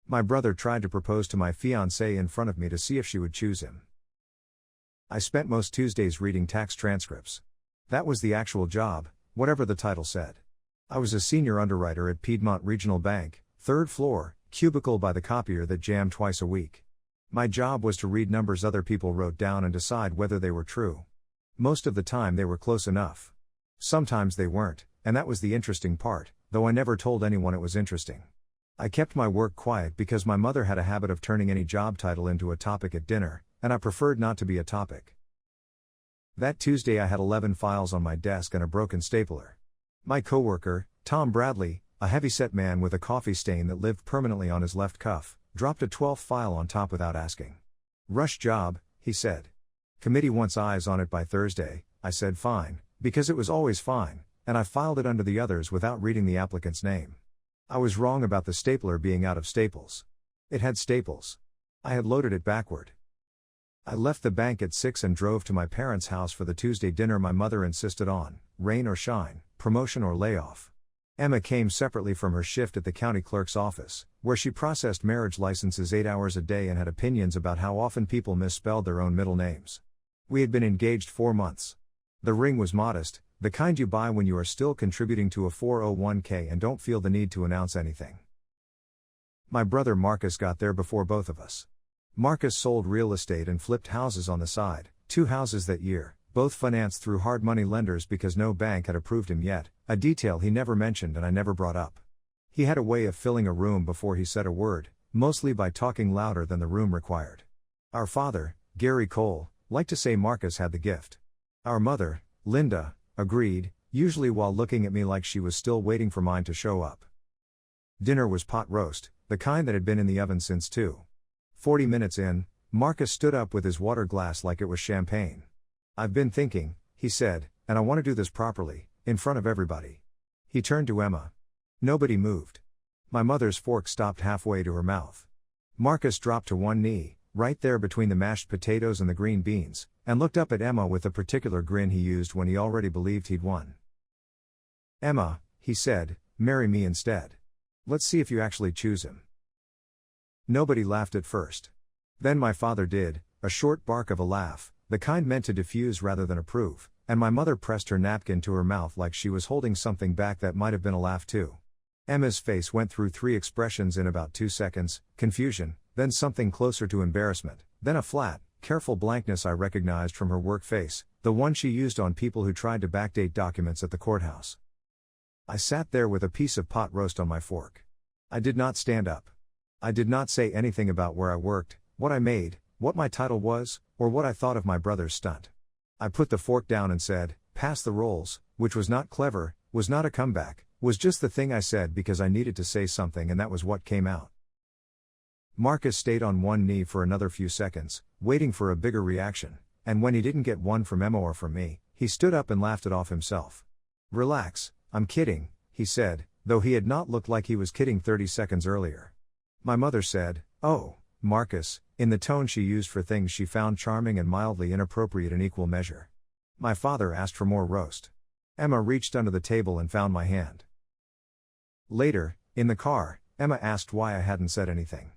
My brother tried to propose to my fiancée in front of me to see if she would choose him. I spent most Tuesdays reading tax transcripts. That was the actual job, whatever the title said. I was a senior underwriter at Piedmont Regional Bank, third floor, cubicle by the copier that jammed twice a week. My job was to read numbers other people wrote down and decide whether they were true. Most of the time they were close enough. Sometimes they weren't, and that was the interesting part, though I never told anyone it was interesting. I kept my work quiet because my mother had a habit of turning any job title into a topic at dinner, and I preferred not to be a topic. That Tuesday I had 11 files on my desk and a broken stapler. My coworker, Tom Bradley, a heavyset man with a coffee stain that lived permanently on his left cuff, dropped a 12th file on top without asking. "Rush job," he said. "Committee wants eyes on it by Thursday." I said fine, because it was always fine, and I filed it under the others without reading the applicant's name. I was wrong about the stapler being out of staples. It had staples. I had loaded it backward. I left the bank at 6 and drove to my parents' house for the Tuesday dinner my mother insisted on, rain or shine, promotion or layoff. Emma came separately from her shift at the county clerk's office, where she processed marriage licenses 8 hours a day and had opinions about how often people misspelled their own middle names. We had been engaged 4 months. The ring was modest, the kind you buy when you are still contributing to a 401k and don't feel the need to announce anything. My brother Marcus got there before both of us. Marcus sold real estate and flipped houses on the side, 2 houses that year, both financed through hard money lenders because no bank had approved him yet, a detail he never mentioned and I never brought up. He had a way of filling a room before he said a word, mostly by talking louder than the room required. Our father, Gary Cole, liked to say Marcus had the gift. Our mother, Linda, agreed, usually while looking at me like she was still waiting for mine to show up. Dinner was pot roast, the kind that had been in the oven since 2:40 minutes in. Marcus stood up with his water glass like it was champagne. "I've been thinking," he said, "and I want to do this properly, in front of everybody." He turned to Emma. Nobody moved. My mother's fork stopped halfway to her mouth. Marcus dropped to one knee, right there between the mashed potatoes and the green beans, and looked up at Emma with the particular grin he used when he already believed he'd won. "Emma," he said, "marry me instead. Let's see if you actually choose him." Nobody laughed at first. Then my father did, a short bark of a laugh, the kind meant to diffuse rather than approve, and my mother pressed her napkin to her mouth like she was holding something back that might have been a laugh too. Emma's face went through 3 expressions in about 2 seconds, confusion, then something closer to embarrassment, then a flat, careful blankness I recognized from her work face, the one she used on people who tried to backdate documents at the courthouse. I sat there with a piece of pot roast on my fork. I did not stand up. I did not say anything about where I worked, what I made, what my title was, or what I thought of my brother's stunt. I put the fork down and said, "Pass the rolls," which was not clever, was not a comeback, was just the thing I said because I needed to say something and that was what came out. Marcus stayed on one knee for another few seconds, waiting for a bigger reaction, and when he didn't get one from Emma or from me, he stood up and laughed it off himself. "Relax, I'm kidding," he said, though he had not looked like he was kidding 30 seconds earlier. My mother said, "Oh, Marcus," in the tone she used for things she found charming and mildly inappropriate in equal measure. My father asked for more roast. Emma reached under the table and found my hand. Later, in the car, Emma asked why I hadn't said anything.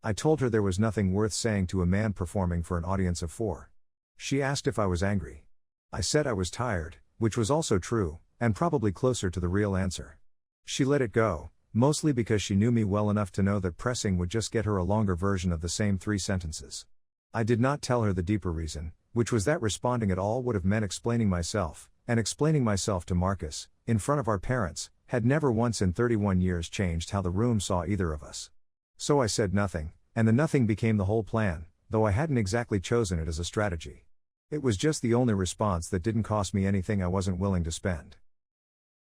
I told her there was nothing worth saying to a man performing for an audience of 4. She asked if I was angry. I said I was tired, which was also true, and probably closer to the real answer. She let it go, mostly because she knew me well enough to know that pressing would just get her a longer version of the same 3 sentences. I did not tell her the deeper reason, which was that responding at all would have meant explaining myself, and explaining myself to Marcus, in front of our parents, had never once in 31 years changed how the room saw either of us. So I said nothing, and the nothing became the whole plan, though I hadn't exactly chosen it as a strategy. It was just the only response that didn't cost me anything I wasn't willing to spend.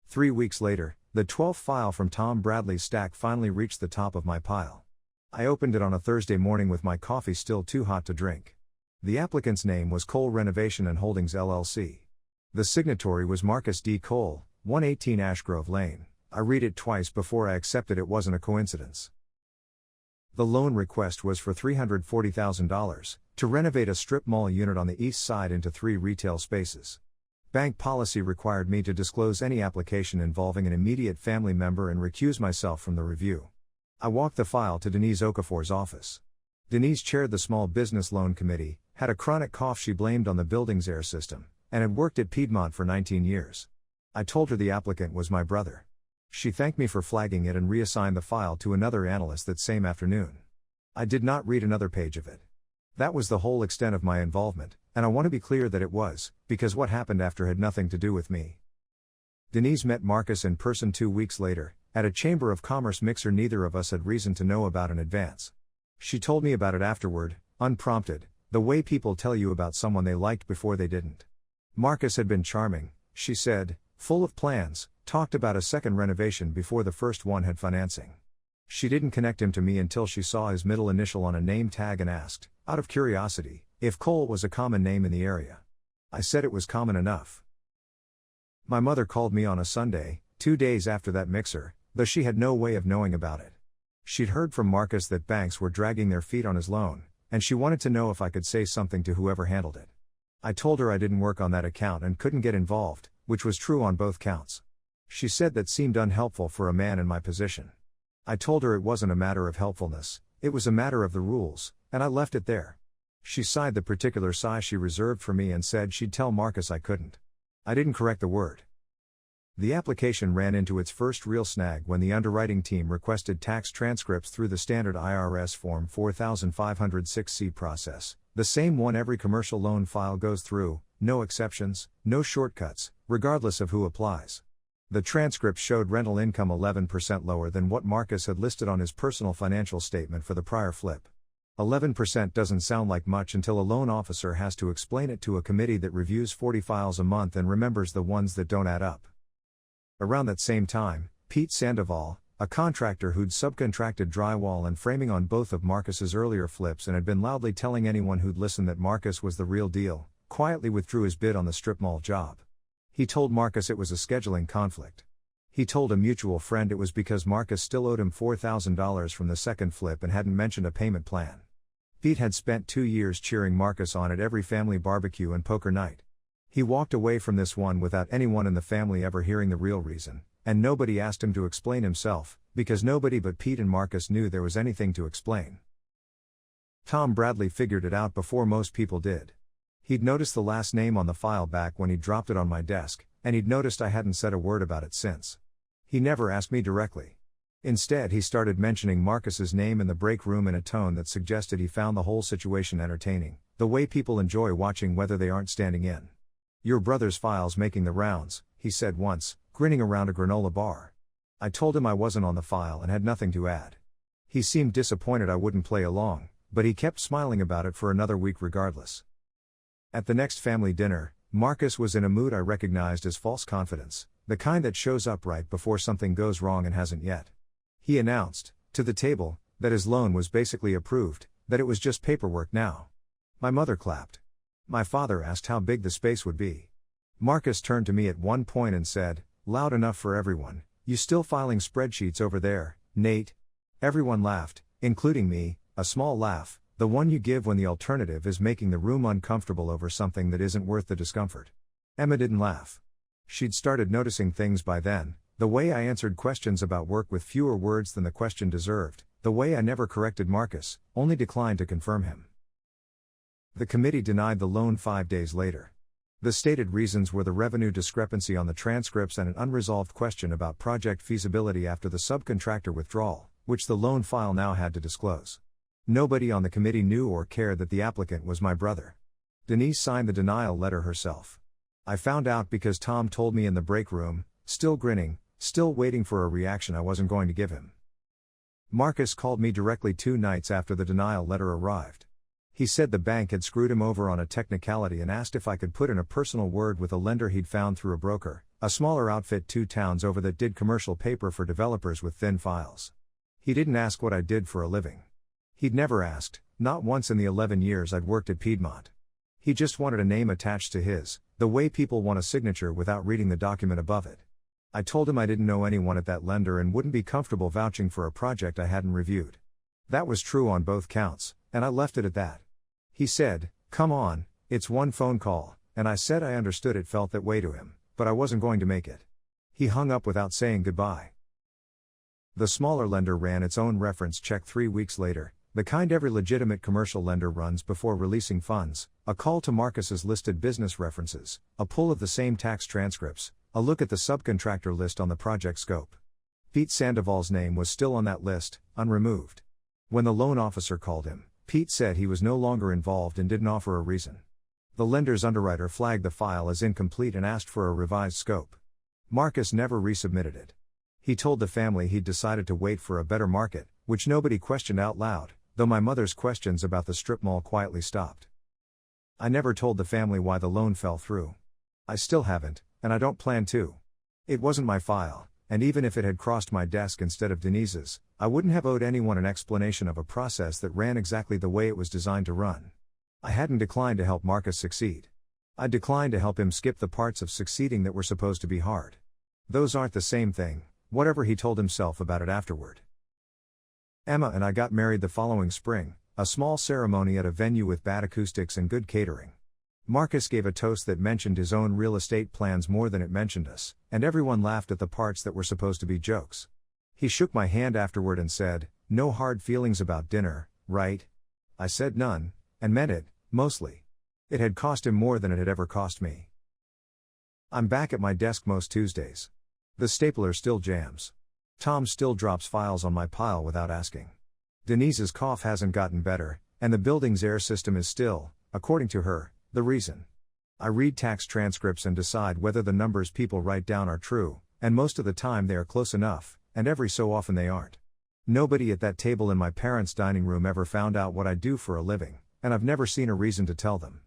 3 weeks later, the 12th file from Tom Bradley's stack finally reached the top of my pile. I opened it on a Thursday morning with my coffee still too hot to drink. The applicant's name was Cole Renovation and Holdings LLC. The signatory was Marcus D. Cole, 118 Ashgrove Lane. I read it twice before I accepted it wasn't a coincidence. The loan request was for $340,000, to renovate a strip mall unit on the east side into 3 retail spaces. Bank policy required me to disclose any application involving an immediate family member and recuse myself from the review. I walked the file to Denise Okafor's office. Denise chaired the Small Business Loan Committee, had a chronic cough she blamed on the building's air system, and had worked at Piedmont for 19 years. I told her the applicant was my brother. She thanked me for flagging it and reassigned the file to another analyst that same afternoon. I did not read another page of it. That was the whole extent of my involvement, and I want to be clear that it was, because what happened after had nothing to do with me. Denise met Marcus in person 2 weeks later, at a Chamber of Commerce mixer neither of us had reason to know about in advance. She told me about it afterward, unprompted, the way people tell you about someone they liked before they didn't. Marcus had been charming, she said, full of plans, talked about a second renovation before the first one had financing. She didn't connect him to me until she saw his middle initial on a name tag and asked, out of curiosity, if Cole was a common name in the area. I said it was common enough. My mother called me on a Sunday, 2 days after that mixer, though she had no way of knowing about it. She'd heard from Marcus that banks were dragging their feet on his loan, and she wanted to know if I could say something to whoever handled it. I told her I didn't work on that account and couldn't get involved, which was true on both counts. She said that seemed unhelpful for a man in my position. I told her it wasn't a matter of helpfulness, it was a matter of the rules, and I left it there. She sighed the particular sigh she reserved for me and said she'd tell Marcus I couldn't. I didn't correct the word. The application ran into its first real snag when the underwriting team requested tax transcripts through the standard IRS Form 4506C process, the same one every commercial loan file goes through, no exceptions, no shortcuts, regardless of who applies. The transcript showed rental income 11% lower than what Marcus had listed on his personal financial statement for the prior flip. 11% doesn't sound like much until a loan officer has to explain it to a committee that reviews 40 files a month and remembers the ones that don't add up. Around that same time, Pete Sandoval, a contractor who'd subcontracted drywall and framing on both of Marcus's earlier flips and had been loudly telling anyone who'd listened that Marcus was the real deal, quietly withdrew his bid on the strip mall job. He told Marcus it was a scheduling conflict. He told a mutual friend it was because Marcus still owed him $4,000 from the second flip and hadn't mentioned a payment plan. Pete had spent 2 years cheering Marcus on at every family barbecue and poker night. He walked away from this one without anyone in the family ever hearing the real reason, and nobody asked him to explain himself, because nobody but Pete and Marcus knew there was anything to explain. Tom Bradley figured it out before most people did. He'd noticed the last name on the file back when he dropped it on my desk, and he'd noticed I hadn't said a word about it since. He never asked me directly. Instead, he started mentioning Marcus's name in the break room in a tone that suggested he found the whole situation entertaining, the way people enjoy watching whether they aren't standing in. "Your brother's file's making the rounds," he said once, grinning around a granola bar. I told him I wasn't on the file and had nothing to add. He seemed disappointed I wouldn't play along, but he kept smiling about it for another week regardless. At the next family dinner, Marcus was in a mood I recognized as false confidence, the kind that shows up right before something goes wrong and hasn't yet. He announced, to the table, that his loan was basically approved, that it was just paperwork now. My mother clapped. My father asked how big the space would be. Marcus turned to me at one point and said, loud enough for everyone, "You still filing spreadsheets over there, Nate?" Everyone laughed, including me, a small laugh, the one you give when the alternative is making the room uncomfortable over something that isn't worth the discomfort. Emma didn't laugh. She'd started noticing things by then, the way I answered questions about work with fewer words than the question deserved, the way I never corrected Marcus, only declined to confirm him. The committee denied the loan 5 days later. The stated reasons were the revenue discrepancy on the transcripts and an unresolved question about project feasibility after the subcontractor withdrawal, which the loan file now had to disclose. Nobody on the committee knew or cared that the applicant was my brother. Denise signed the denial letter herself. I found out because Tom told me in the break room, still grinning, still waiting for a reaction I wasn't going to give him. Marcus called me directly 2 nights after the denial letter arrived. He said the bank had screwed him over on a technicality and asked if I could put in a personal word with a lender he'd found through a broker, a smaller outfit 2 towns over that did commercial paper for developers with thin files. He didn't ask what I did for a living. He'd never asked, not once in the 11 years I'd worked at Piedmont. He just wanted a name attached to his, the way people want a signature without reading the document above it. I told him I didn't know anyone at that lender and wouldn't be comfortable vouching for a project I hadn't reviewed. That was true on both counts, and I left it at that. He said, "Come on, it's one phone call," and I said I understood it felt that way to him, but I wasn't going to make it. He hung up without saying goodbye. The smaller lender ran its own reference check 3 weeks later, the kind every legitimate commercial lender runs before releasing funds, a call to Marcus's listed business references, a pull of the same tax transcripts, a look at the subcontractor list on the project scope. Pete Sandoval's name was still on that list, unremoved. When the loan officer called him, Pete said he was no longer involved and didn't offer a reason. The lender's underwriter flagged the file as incomplete and asked for a revised scope. Marcus never resubmitted it. He told the family he'd decided to wait for a better market, which nobody questioned out loud, though my mother's questions about the strip mall quietly stopped. I never told the family why the loan fell through. I still haven't, and I don't plan to. It wasn't my file, and even if it had crossed my desk instead of Denise's, I wouldn't have owed anyone an explanation of a process that ran exactly the way it was designed to run. I hadn't declined to help Marcus succeed. I declined to help him skip the parts of succeeding that were supposed to be hard. Those aren't the same thing, whatever he told himself about it afterward. Emma and I got married the following spring, a small ceremony at a venue with bad acoustics and good catering. Marcus gave a toast that mentioned his own real estate plans more than it mentioned us, and everyone laughed at the parts that were supposed to be jokes. He shook my hand afterward and said, "No hard feelings about dinner, right?" I said none, and meant it, mostly. It had cost him more than it had ever cost me. I'm back at my desk most Tuesdays. The stapler still jams. Tom still drops files on my pile without asking. Denise's cough hasn't gotten better, and the building's air system is still, according to her, the reason. I read tax transcripts and decide whether the numbers people write down are true, and most of the time they are close enough, and every so often they aren't. Nobody at that table in my parents' dining room ever found out what I do for a living, and I've never seen a reason to tell them.